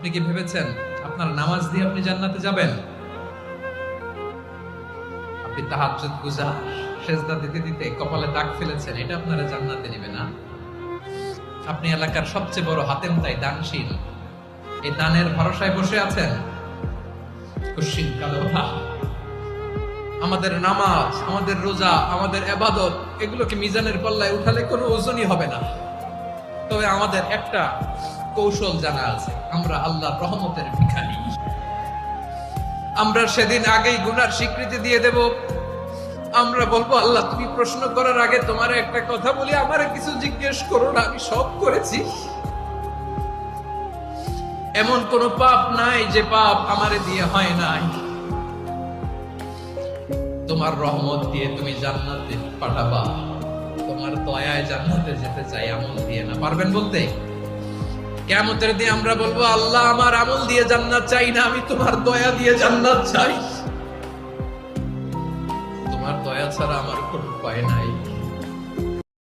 আপনি কি ভেবেছেন আপনার নামাজ দিয়ে আপনি জান্নাতে যাবেন? আপনি তাহাজ্জুদ গুজার, সেজদা দিতে দিতে কপালে দাগ ফেলেছেন, এটা আপনারা জান্নাতে নেবে না। আপনি এলাকার সবচেয়ে বড় হাতেম তাই দানশীল, এই দানের ভরসায় বসে আছেন। কুশ্চিত কালো ভাব। আমাদের নামাজ, আমাদের রোজা, আমাদের ইবাদত, এগুলোকে মিজানের পাল্লায় উঠালে কোনো ওজনই হবে না। তবে আমাদের একটা কৌশল জানা আছে, আমরা আল্লাহর রহমতের ভিখারি। আমরা সেদিন আগেই গুনার স্বীকৃতি দিয়ে দেব। আমরা বলবো, আল্লাহ তুমি প্রশ্ন করার আগে তোমার একটা কথা বলি, আমারে কিছু জিজ্ঞেস করো না, আমি সব করেছি। এমন কোন পাপ নাই যে পাপ আমারে দিয়ে হয় নাই। তোমার রহমত দিয়ে তুমি জান্নাতে পাঠাবা, তোমার দয়ায় জান্নাতে যেতে চাই, আমল দিয়ে না। পারবেন বলতে? কিয়ামতের দিন আমরা বলবো, আল্লাহ আমার আমল দিয়ে জান্নাত চাই না, আমি তোমার দয়া দিয়ে জান্নাত চাই। তোমার দয়া ছাড়া আমার কোনো উপায় নাই।